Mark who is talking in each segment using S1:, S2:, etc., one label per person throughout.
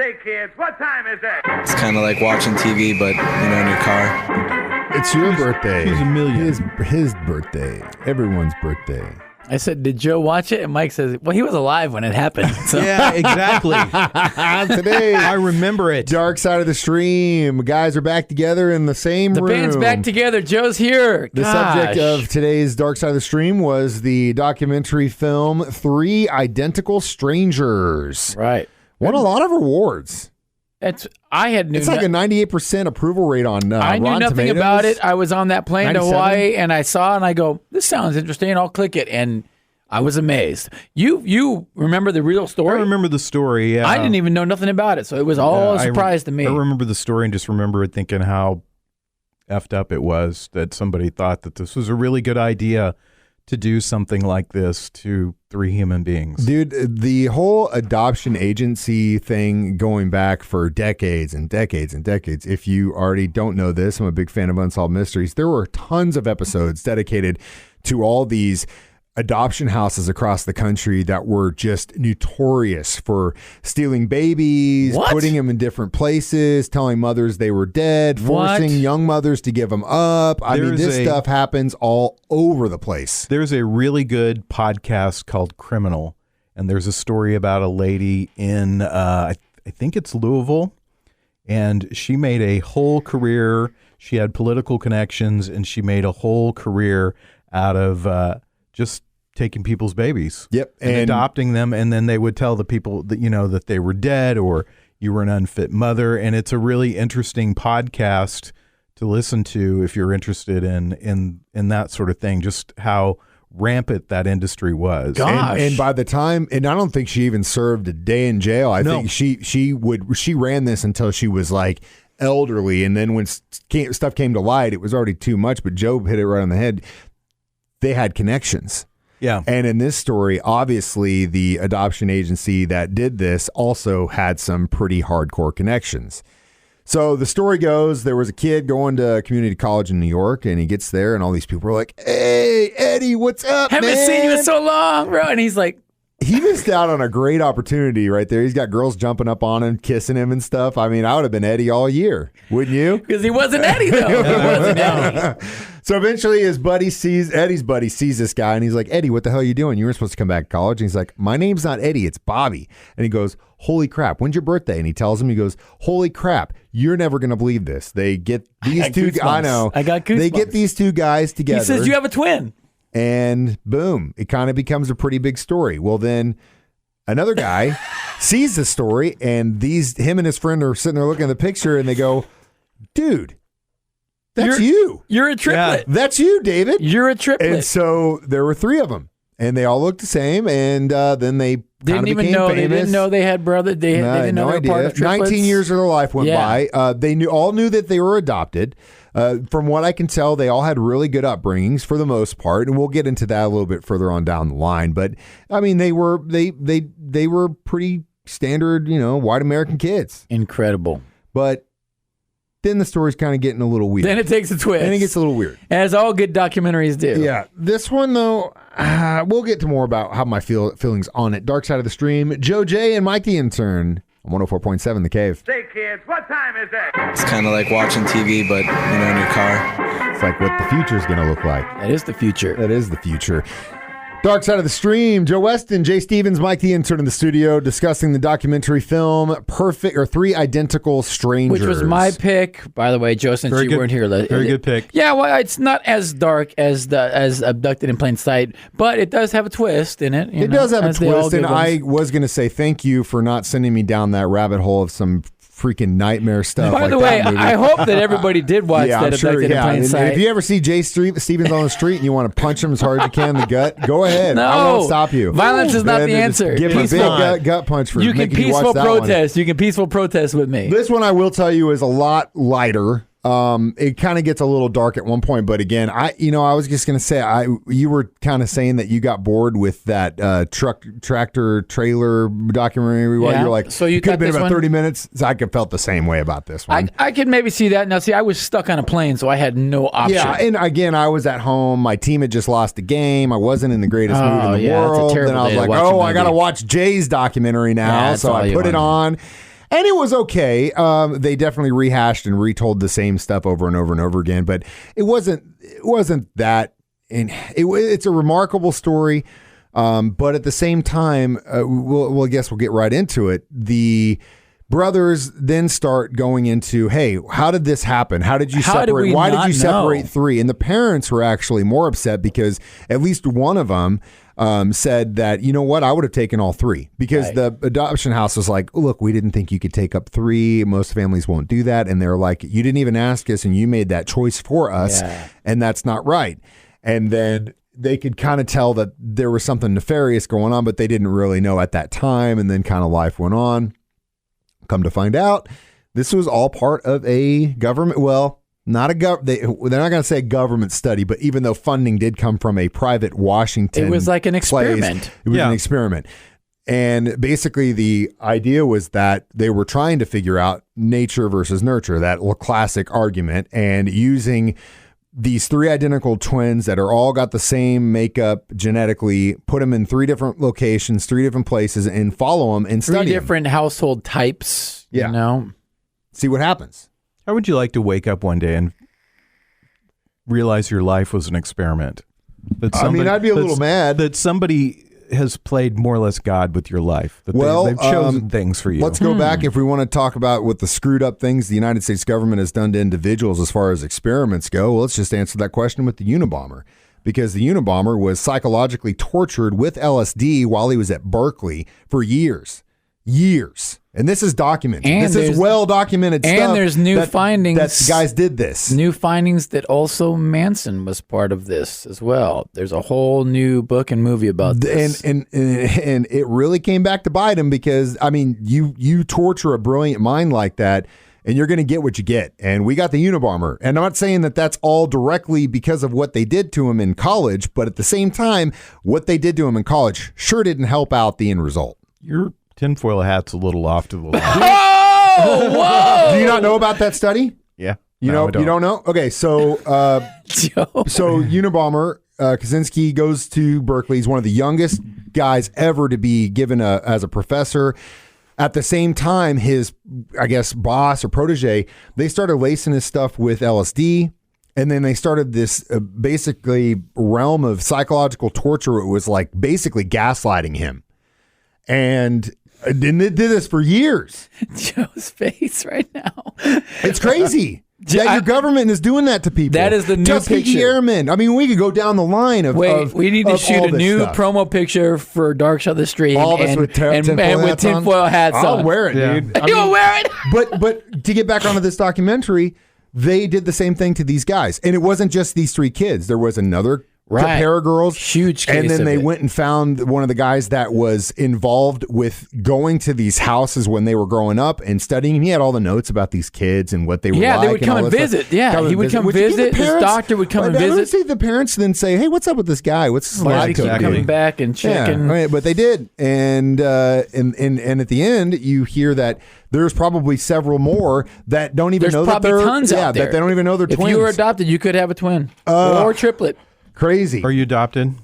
S1: Say, kids, what time is it?
S2: It's kind of like watching TV, but, in your car.
S3: It's your birthday.
S4: He's a million.
S3: His birthday. Everyone's birthday.
S5: I said, did Joe watch it? And Mike says, well, he was alive when it happened. So.
S4: Yeah, exactly.
S3: Today,
S4: I remember it.
S3: Dark Side of the Stream. Guys are back together in the same room.
S5: The band's back together. Joe's here.
S3: The subject of today's Dark Side of the Stream was the documentary film 3 Identical Strangers.
S5: Right.
S3: Won a lot of awards.
S5: It's like a
S3: 98% approval rate on
S5: I knew
S3: Rotten
S5: nothing
S3: Tomatoes.
S5: about it. I was on that plane
S3: 97?
S5: to Hawaii, and I saw it, and I go, this sounds interesting. I'll click it, and I was amazed. You remember the real story?
S4: I remember the story, yeah.
S5: I didn't even know nothing about it, so it was all a surprise to me.
S4: I remember the story and just remember thinking how effed up it was that somebody thought that this was a really good idea to do something like this to 3 human beings.
S3: Dude, the whole adoption agency thing going back for decades and decades and decades. If you already don't know this, I'm a big fan of Unsolved Mysteries. There were tons of episodes dedicated to all these adoption houses across the country that were just notorious for stealing babies, putting them in different places, telling mothers they were dead, forcing young mothers to give them up. I mean, this stuff happens all over the place.
S4: There's a really good podcast called Criminal, and there's a story about a lady in, I think it's Louisville, and she made a whole career. She had political connections, and she made a whole career out of just taking people's babies.
S3: Yep.
S4: And adopting them, and then they would tell the people that, that they were dead or you were an unfit mother. And it's a really interesting podcast to listen to if you're interested in that sort of thing, just how rampant that industry was.
S3: And by the time, and I don't think she even served a day in jail. I think she ran this until she was like elderly, and then when stuff came to light, it was already too much. But Joe hit it right on the head. They had connections.
S4: Yeah.
S3: And in this story, obviously, the adoption agency that did this also had some pretty hardcore connections. So the story goes, there was a kid going to community college in New York, and he gets there, and all these people are like, hey, Eddie, what's up,
S5: Haven't seen you in so long, bro. And he's like,
S3: he missed out on a great opportunity right there. He's got girls jumping up on him, kissing him and stuff. I mean, I would have been Eddie all year, wouldn't you?
S5: Because he wasn't Eddie, though. He wasn't Eddie.
S3: So eventually Eddie's buddy sees this guy, and he's like, Eddie, what the hell are you doing? You were supposed to come back to college. And he's like, my name's not Eddie, it's Bobby. And he goes, holy crap, when's your birthday? And he tells him, he goes, holy crap, you're never going to believe this. They get these two, I know.
S5: I got goosebumps.
S3: They get these two guys together.
S5: He says, you have a twin.
S3: And boom, it kind of becomes a pretty big story. Well, then another guy sees the story, and him and his friend are sitting there looking at the picture, and they go, dude, that's you.
S5: You're a triplet.
S3: Yeah, that's you, David.
S5: You're a triplet.
S3: And so there were 3 of them, and they all looked the same, and then they
S5: didn't even
S3: became
S5: know.
S3: famous.
S5: They didn't know they had brother. They didn't know they were part of triplets.
S3: 19 years of their life went by. They all knew that they were adopted. From what I can tell, they all had really good upbringings for the most part, and we'll get into that a little bit further on down the line. But I mean, they were pretty standard, white American kids.
S5: Incredible.
S3: But then the story's kind of getting a little weird.
S5: Then it takes a twist.
S3: Then it gets a little weird. As
S5: all good documentaries do.
S3: Yeah. This one, though, we'll get to more about how my feelings on it. Dark Side of the Stream. Joe J. and Mike the Intern on 104.7 The Cave.
S1: Say, kids, what time is it?
S2: It's kind of like watching TV, but, in your car.
S3: It's like what the future's going to look like.
S5: That is the future.
S3: That is the future. Dark Side of the Stream. Joe Westen, Jay Stevens, Mike the Intern in the studio discussing the documentary film 3 Identical Strangers.
S5: Which was my pick, by the way, Joe, since you weren't here.
S4: Very good pick.
S5: Yeah, well, it's not as dark as Abducted in Plain Sight, but it does have a twist in it.
S3: It does have a twist, and I was going to say thank you for not sending me down that rabbit hole of some freaking nightmare stuff.
S5: By the way, I hope that everybody did watch that Abducted in Plain Sight.
S3: If you ever see Jay Stevens on the street and you want to punch him as hard as you can in the gut, go ahead.
S5: No,
S3: I won't stop you.
S5: Violence is not the answer.
S3: Give him a big gut punch for
S5: you can peaceful protest. You can peaceful protest with me.
S3: This one I will tell you is a lot lighter. It kind of gets a little dark at one point, but again, I was just gonna say, you were kind of saying that you got bored with that tractor trailer documentary.
S5: Yeah.
S3: You're like,
S5: so you
S3: could have been about
S5: one?
S3: 30 minutes. So I felt the same way about this one.
S5: I could maybe see that. Now, see, I was stuck on a plane, so I had no option.
S3: Yeah, and again, I was at home. My team had just lost a game. I wasn't in the greatest mood in the world.
S5: It's a terrible
S3: then I was like, I got to watch Jay's documentary now. So I put it on. And it was okay. They definitely rehashed and retold the same stuff over and over and over again, but it wasn't that. And it's a remarkable story, but at the same time, I guess we'll get right into it. The brothers then start going into, hey, how did this happen? How did you separate? Why did you separate three? And the parents were actually more upset because at least one of them said that, you know what, I would have taken all three, because the adoption house was like, look, we didn't think you could take up three. Most families won't do that. And they're like, you didn't even ask us and you made that choice for us. And that's not right. And then they could kind of tell that there was something nefarious going on, but they didn't really know at that time. And then kind of life went on. Come to find out, this was all part of a government, well, not a they're not going to say government study, but even though funding did come from a private Washington,
S5: it was like an experiment.
S3: It was an experiment. And basically the idea was that they were trying to figure out nature versus nurture, that classic argument, and using these three identical twins that are all got the same makeup genetically, put them in three different locations, three different places, and follow them and study
S5: three different household types, you know?
S3: See what happens.
S4: How would you like to wake up one day and realize your life was an experiment?
S3: I'd be a little mad.
S4: That somebody has played more or less God with your life. That they've chosen things for you.
S3: Let's go back if we want to talk about what the screwed up things the United States government has done to individuals as far as experiments go. Well, let's just answer that question with the Unabomber, because the Unabomber was psychologically tortured with LSD while he was at Berkeley for years. And this is documented.
S5: And
S3: this is well documented stuff.
S5: And there's new findings.
S3: That guys did this.
S5: New findings that also Manson was part of this as well. There's a whole new book and movie about this.
S3: And it really came back to bite him, because, I mean, you torture a brilliant mind like that, and you're going to get what you get. And we got the Unabomber. And I'm not saying that that's all directly because of what they did to him in college, but at the same time, what they did to him in college sure didn't help out the end result.
S4: Your tinfoil hat's a little off to the left.
S5: Whoa!
S3: Do you not know about that study?
S4: Yeah.
S3: You don't know? Okay, so Unabomber, Kaczynski goes to Berkeley. He's one of the youngest guys ever to be given as a professor. At the same time, his, I guess, boss or protege, they started lacing his stuff with LSD. And then they started this basically realm of psychological torture. It was like basically gaslighting him. And they did this for years.
S5: Joe's face right now.
S3: It's crazy. That your government is doing that to people.
S5: That is the new
S3: Tuskegee
S5: picture.
S3: Airmen. I mean, we could go down the line of.
S5: Wait, we need to shoot a new
S3: stuff.
S5: promo picture for Dark Side of the Stream.
S3: All of us with tinfoil
S5: hats on.
S3: I'll wear it, dude.
S5: You'll wear it.
S3: But to get back onto this documentary, they did the same thing to these guys, and it wasn't just these three kids. There was another pair of girls,
S5: huge case,
S3: and then they
S5: of it.
S3: went and found one of the guys that was involved with going to these houses when they were growing up and studying. He had all the notes about these kids and what they were like.
S5: Yeah, they would come and visit.
S3: Stuff.
S5: Yeah, he would come visit. His doctor would come and visit.
S3: I don't see the parents then say, "Hey, what's up with this guy? What's his life?"
S5: Coming back and checking.
S3: Yeah, right, but they did, and at the end, you hear that there's probably several more that don't even know that they're
S5: tons out there.
S3: that they don't even know they're twins.
S5: If you were adopted, you could have a twin or triplet.
S3: Crazy.
S4: Are you adopted?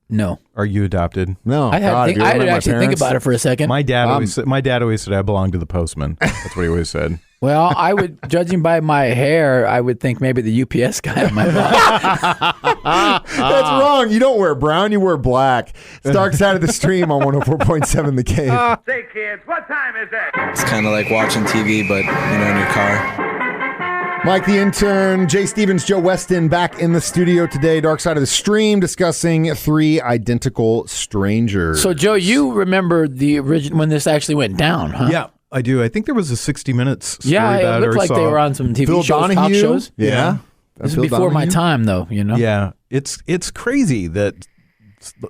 S5: No.
S4: Are you adopted?
S3: No.
S5: I had to actually think about it for a second.
S4: My dad always said I belong to the postman. That's what he always said.
S5: Well, I would, judging by my hair, I would think maybe the UPS guy on my back.
S3: That's wrong. You don't wear brown, you wear black. It's Dark Side of the Stream on 104.7 The Cave.
S1: Say, kids, what time is it?
S2: It's kind of like watching TV, but, in your car.
S3: Mike the Intern, Jay Stevens, Joe Weston back in the studio today. Dark Side of the Stream discussing three identical strangers.
S5: So, Joe, you remember the original when this actually went down, huh?
S4: Yeah, I do. I think there was a 60 Minutes story
S5: yeah, it looked like they were on some TV
S3: Phil
S5: shows, talk
S3: Donahue?
S5: shows.
S3: Yeah.
S5: This was before my time, though,
S4: Yeah, it's crazy that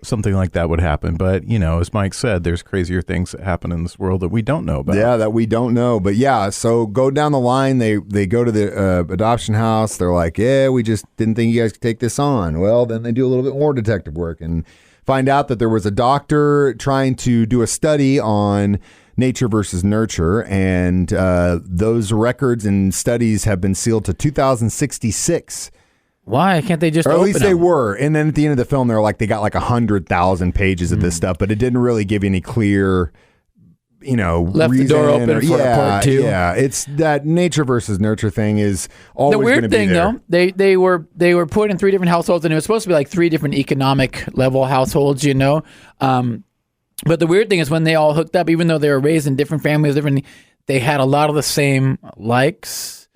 S4: something like that would happen. But, as Mike said, there's crazier things that happen in this world that we don't know about.
S3: Yeah, that we don't know. But yeah, so go down the line. They go to the adoption house. They're like, yeah, we just didn't think you guys could take this on. Well, then they do a little bit more detective work and find out that there was a doctor trying to do a study on nature versus nurture. And those records and studies have been sealed to 2066.
S5: Why can't they just
S3: or at
S5: open
S3: least they
S5: them?
S3: were. And then at the end of the film, they're like, they got like 100,000 pages of this stuff, but it didn't really give you any clear
S5: Left the door open for a part 2.
S3: Yeah, it's that nature versus nurture thing is always
S5: The
S3: going to
S5: weird
S3: be
S5: thing,
S3: there.
S5: though, they were put in 3 different households, and it was supposed to be like 3 different economic level households, But the weird thing is when they all hooked up, even though they were raised in different families, they had a lot of the same likes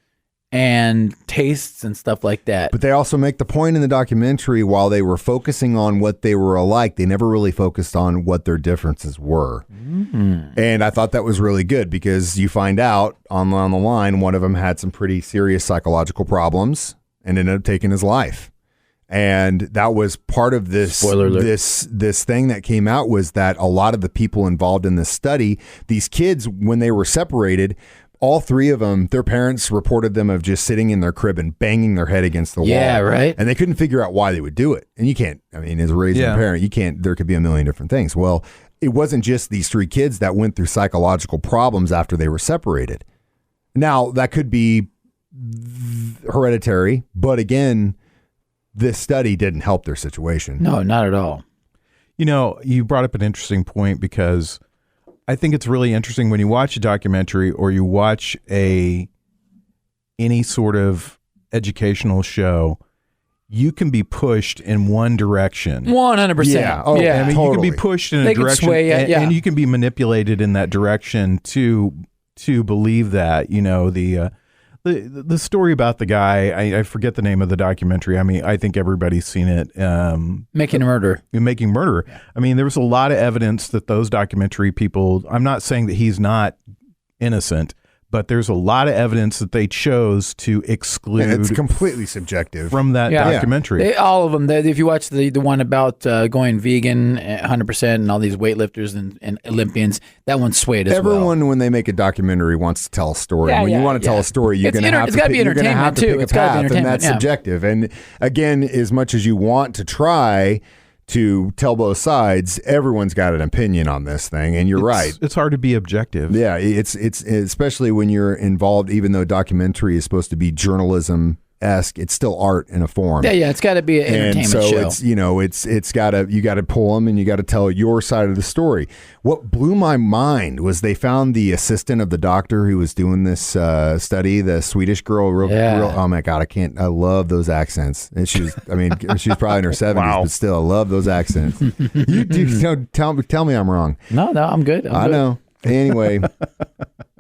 S5: and tastes and stuff like that.
S3: But they also make the point in the documentary, while they were focusing on what they were alike, they never really focused on what their differences were. Mm-hmm. And I thought that was really good because you find out on the line, one of them had some pretty serious psychological problems and ended up taking his life. And that was part of this.
S5: Spoiler alert.
S3: This thing that came out was that a lot of the people involved in this study, these kids, when they were separated, all 3 of them, their parents reported them of just sitting in their crib and banging their head against the wall.
S5: Yeah, right.
S3: And they couldn't figure out why they would do it. And you can't, as a raising parent, there could be a million different things. Well, it wasn't just these 3 kids that went through psychological problems after they were separated. Now, that could be hereditary, but again, this study didn't help their situation.
S5: No, not at all.
S4: You brought up an interesting point because I think it's really interesting when you watch a documentary or you watch any sort of educational show, you can be pushed in one direction.
S5: 100%.
S3: Yeah. Oh,
S5: yeah.
S3: I mean,
S4: You can be pushed in a direction and you can be manipulated in that direction to believe that, the story about the guy, I forget the name of the documentary. I think everybody's seen it.
S5: Making a Murder.
S4: Making Murder. There was a lot of evidence that those documentary people, I'm not saying that he's not innocent, but there's a lot of evidence that they chose to exclude.
S3: And it's completely subjective
S4: from that documentary.
S5: All of them. If you watch the one about going vegan 100% and all these weightlifters and Olympians, that one swayed as well.
S3: Everyone, when they make a documentary, wants to tell a story. When you want to tell a story, you're going to have to pick, you're going to have to pick a path, and that's subjective. And again, as much as you want to try to tell both sides, everyone's got an opinion on this thing, and you're right.
S4: It's hard to be objective.
S3: Yeah, it's especially when you're involved, even though documentary is supposed to be journalism-esque, it's still art in a form.
S5: Yeah, it's got to be an entertainment show.
S3: It's you got to pull them and you got to tell your side of the story. What blew my mind was they found the assistant of the doctor who was doing this study, the Swedish girl. Real, oh my God, I love those accents. And she was probably in her 70s, but still, I love those accents. Tell me I'm wrong.
S5: No, I'm good.
S3: I know. Anyway,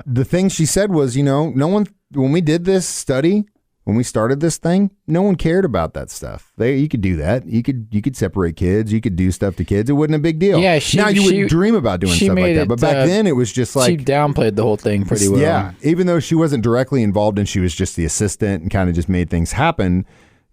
S3: the thing she said was, no one, when we did this study, when we started this thing, no one cared about that stuff. You could do that. You could separate kids. You could do stuff to kids. It wasn't a big deal.
S5: Yeah,
S3: now you wouldn't dream about doing stuff like that. But back then, it was just like
S5: she downplayed the whole thing pretty well.
S3: Yeah, even though she wasn't directly involved and she was just the assistant and kind of just made things happen.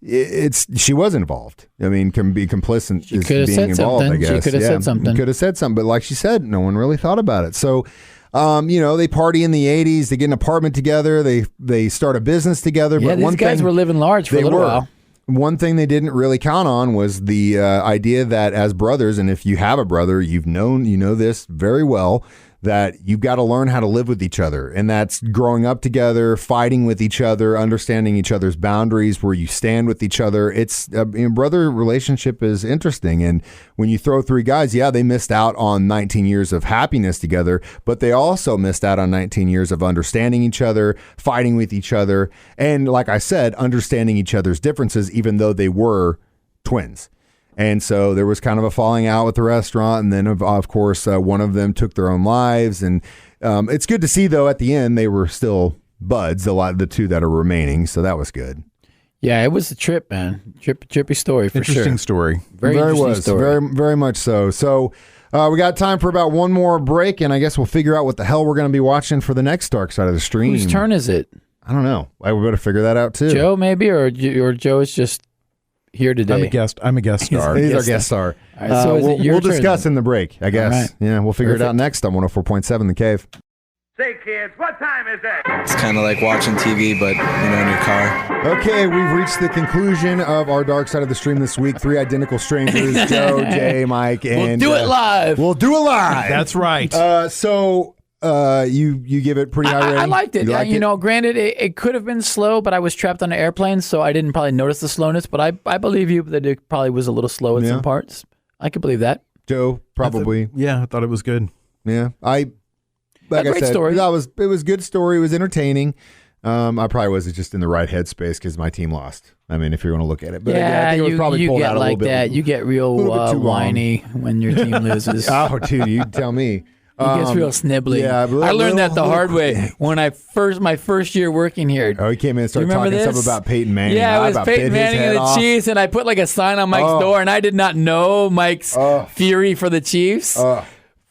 S3: She was involved. Can be complicit
S5: in being involved. I guess she could have said something.
S3: Could have said something, but like she said, no one really thought about it. So. They party in the 80s. They get an apartment together. They start a business together.
S5: Yeah,
S3: but
S5: these guys were living large for a little while.
S3: One thing they didn't really count on was the idea that as brothers, and if you have a brother, you know this very well, that you've got to learn how to live with each other. And that's growing up together, fighting with each other, understanding each other's boundaries, where you stand with each other. It's brother relationship is interesting. And when you throw 3 guys, they missed out on 19 years of happiness together, but they also missed out on 19 years of understanding each other, fighting with each other. And like I said, understanding each other's differences, even though they were twins. And so there was kind of a falling out with the restaurant. And then, of course, one of them took their own lives. And it's good to see, though, at the end, they were still buds, the 2 that are remaining. So that was good.
S5: Yeah, it was a trip, man. Trippy story for sure.
S4: Interesting story.
S5: Very interesting story.
S3: Very, very much so. So we got time for about one more break. And I guess we'll figure out what the hell we're going to be watching for the next Dark Side of the Stream.
S5: Whose turn is it?
S3: I don't know. We better figure that out, too.
S5: Joe, maybe? Or Joe is just here today.
S4: I'm a guest star.
S3: He's our guest star.
S5: All right, so we'll
S3: discuss in the break, I guess.
S5: Right.
S3: Yeah, we'll figure it out next on 104.7 The Cave.
S1: Say, kids, what time is it?
S2: It's kind of like watching TV, but, in your car.
S3: Okay, we've reached the conclusion of our Dark Side of the Stream this week. 3 identical strangers, Joe, Jay, Mike, and...
S5: We'll do it live.
S3: We'll do it live.
S4: That's right.
S3: You give it pretty high rating?
S5: I liked it. Granted, it could have been slow, but I was trapped on an airplane, so I didn't probably notice the slowness. But I believe you that it probably was a little slow at some parts. I could believe that.
S3: Joe, probably.
S4: I thought it was good.
S3: Yeah, like
S5: A
S3: I
S5: great
S3: said,
S5: story.
S3: it was good story. It was entertaining. I probably wasn't just in the right headspace because my team lost. I mean, if you want to look at it, but
S5: Yeah,
S3: I think it was probably
S5: you
S3: pulled
S5: get
S3: out a
S5: like
S3: little
S5: that.
S3: bit.
S5: You get real
S3: little bit too long.
S5: whiny when your team loses.
S3: Oh, dude, you tell me.
S5: He gets real snibbly.
S3: yeah,
S5: I learned that the
S3: little-
S5: hard way when my first year working here.
S3: Oh, he came in and started
S5: Do you remember
S3: talking
S5: this?
S3: stuff about Peyton Manning.
S5: Yeah,
S3: I
S5: it was
S3: about
S5: Peyton
S3: bit his
S5: Manning
S3: head
S5: and the
S3: off.
S5: Chiefs, and I put like a sign on Mike's door, and I did not know Mike's fury for the Chiefs.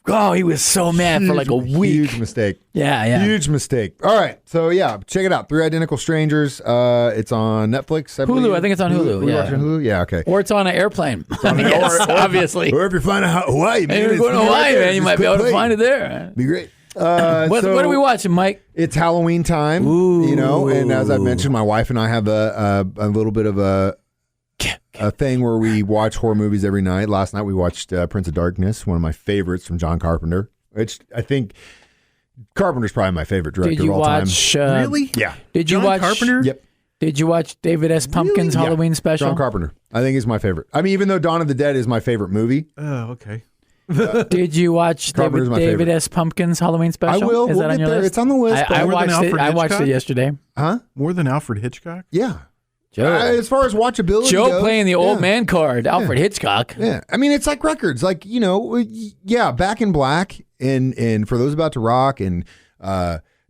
S5: Oh, he was so mad for like a week.
S3: Huge mistake.
S5: Yeah.
S3: Huge mistake. All right. So, yeah, check it out. Three Identical Strangers. It's on Netflix.
S5: Hulu. I think it's on Hulu.
S3: Are you
S5: Yeah.
S3: watching Hulu? Yeah, okay.
S5: Or it's on an airplane. Yes, obviously.
S3: Or if you're flying to Hawaii, man.
S5: If you're
S3: it's
S5: going to
S3: right
S5: Hawaii,
S3: there.
S5: man, you
S3: Just
S5: might be
S3: click
S5: able to
S3: play.
S5: find it there.
S3: Be great.
S5: What are we watching, Mike?
S3: It's Halloween time, you know, and as I mentioned, my wife and I have a little bit of a thing where we watch horror movies every night. Last night we watched Prince of Darkness, one of my favorites from John Carpenter, which I think Carpenter's probably my favorite director
S5: Did you
S3: of all
S5: watch?
S4: Really?
S3: time. Yeah.
S5: Did you
S4: John
S5: watch
S4: Carpenter?
S3: Yep.
S5: Did you watch David S. Pumpkin's
S3: Yeah.
S5: Halloween special?
S3: John Carpenter. I think he's my favorite. I mean, even though Dawn of the Dead is my favorite movie,
S4: Oh, okay.
S5: Did you watch
S3: Carpenter's my
S5: David
S3: favorite.
S5: S. Pumpkin's Halloween special?
S3: I will.
S5: Is
S3: We'll
S5: that on
S3: get
S5: your
S3: there.
S5: list?
S3: It's on the list.
S5: I
S4: More than
S5: watched it.
S4: Alfred
S5: I watched
S4: Hitchcock?
S5: it yesterday.
S3: Huh?
S4: More than Alfred Hitchcock?
S3: Yeah.
S5: Joe,
S3: As far as watchability
S5: Joe
S3: goes,
S5: playing the old
S3: yeah.
S5: man card, Alfred Hitchcock.
S3: Yeah, I mean it's like records, like Back in Black and For Those About to Rock and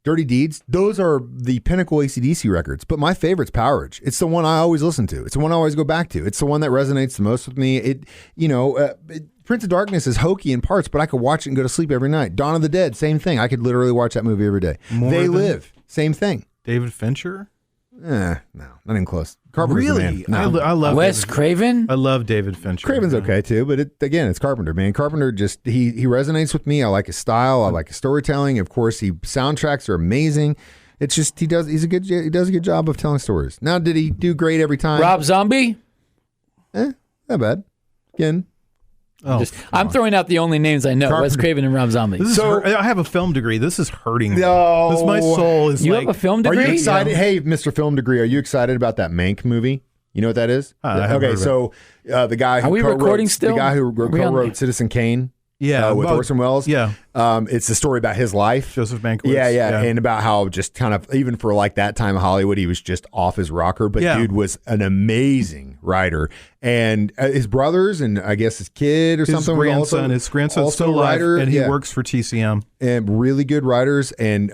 S3: Dirty Deeds. Those are the pinnacle AC/DC records. But my favorite's Powerage. It's the one I always listen to. It's the one I always go back to. It's the one that resonates the most with me. Prince of Darkness is hokey in parts, but I could watch it and go to sleep every night. Dawn of the Dead, same thing. I could literally watch that movie every day. They Live, same thing.
S4: David Fincher?
S3: No, not even close. Carpenter's the
S4: Really?
S3: man. No.
S4: I love
S5: Wes
S4: David-
S5: Craven.
S4: I love David Fincher.
S3: Craven's okay too, but it's Carpenter, man. Carpenter just he resonates with me. I like his style. I like his storytelling. Of course, soundtracks are amazing. It's just he does a good job of telling stories. Now, did he do great every time?
S5: Rob Zombie.
S3: Not bad. Again,
S4: Oh,
S5: I'm throwing out the only names I know: Wes
S3: Carpenter.
S5: Craven and Rob Zombie.
S4: this is I have a film degree. This is hurting me.
S3: No.
S4: This, my soul is
S5: You
S4: like...
S5: have a film
S3: are
S5: degree?
S3: you excited? Hey, Mr. Film Degree, are you excited about that Mank movie? You know what that is?
S4: I haven't heard
S3: Okay,
S4: of it.
S3: so the guy who
S5: Are we
S3: co-wrote,
S5: recording still?
S3: The guy who
S5: Are we on
S3: co-wrote
S5: there?
S3: Citizen Kane.
S4: Yeah.
S3: With
S4: well,
S3: Orson Welles.
S4: Yeah.
S3: It's the story about his life.
S4: Joseph Mankiewicz.
S3: Yeah, and about how just kind of, even for like that time of Hollywood, he was just off his rocker. But
S4: Yeah.
S3: dude was an amazing writer. And his brothers and I guess his kid or
S4: His
S3: something. were
S4: grandson's
S3: also
S4: still alive,
S3: writer,
S4: and he
S3: yeah.
S4: works for TCM.
S3: And really good writers. And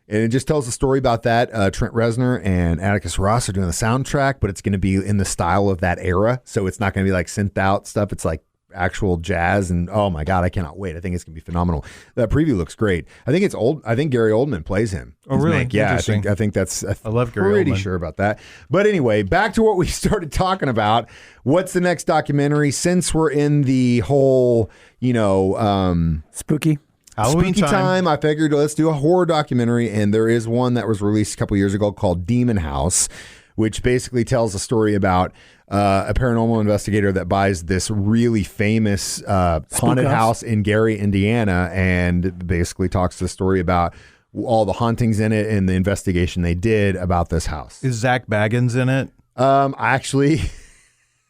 S3: it just tells the story about that. Trent Reznor and Atticus Ross are doing the soundtrack, but it's going to be in the style of that era. So it's not going to be like synth out stuff. It's like actual jazz, and oh my god, I cannot wait. I think it's gonna be phenomenal. That preview looks great. I think it's old. I think Gary Oldman plays him.
S4: Oh, really?
S3: Mank. Yeah,
S4: Interesting.
S3: I think that's.
S4: I love Gary
S3: Pretty
S4: Oldman.
S3: sure about that. But anyway, back to what we started talking about. What's the next documentary? Since we're in the whole,
S5: Spooky.
S4: Halloween
S3: spooky time, I figured let's do a horror documentary, and there is one that was released a couple years ago called Demon House, which basically tells a story about a paranormal investigator that buys this really famous haunted house in Gary, Indiana, and basically talks the story about all the hauntings in it and the investigation they did about this house.
S4: Is Zach Baggins in it?
S3: Actually,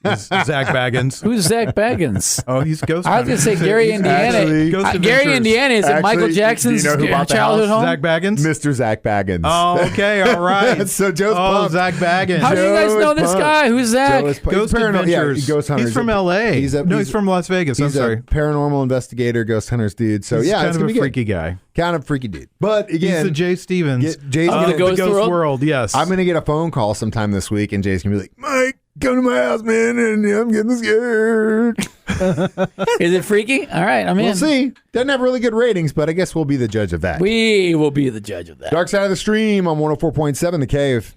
S4: Is Zach Baggins?
S5: Who's Zach Baggins?
S4: Oh, he's Ghost
S5: I was going to say Gary, Indiana.
S3: actually-
S4: Ghost
S5: Gary,
S4: Adventures.
S5: Indiana. Is it Michael
S3: Actually,
S5: Jackson's
S3: do you know who bought the
S5: childhood
S3: house?
S5: home?
S4: Zach Baggins?
S3: Mr. Zach Baggins.
S4: Oh, okay, all right.
S3: So Joe's
S4: Oh,
S3: pumped.
S4: Zach Baggins.
S5: How do you guys
S3: Joe's
S5: know this
S3: pumped.
S5: guy? Who's Zach?
S3: Joe is pumped.
S4: Ghost
S3: He's paranormal-
S4: Adventures.
S3: Yeah, Ghost Hunters.
S4: He's from L.A. He's from Las Vegas. I'm
S3: He's
S4: sorry.
S3: a paranormal investigator, ghost hunters dude. So
S4: He's
S3: yeah,
S4: kind
S3: it's
S4: of
S3: gonna
S4: a
S3: be
S4: freaky
S3: good.
S4: guy.
S3: Kind of freaky dude. But
S4: He's
S3: again,
S4: the Jay Stevens.
S3: Jay's
S5: Oh,
S3: gonna,
S5: the Ghost World?
S4: World. Yes.
S3: I'm gonna get a phone call sometime this week, and Jay's gonna be like, "Mike, come to my house, man, and I'm getting scared."
S5: Is it freaky? All right, I'm in.
S3: We'll see. Doesn't have really good ratings, but I guess we'll be the judge of that.
S5: We will be the judge of that.
S3: Dark Side of the Stream on 104.7 The Cave.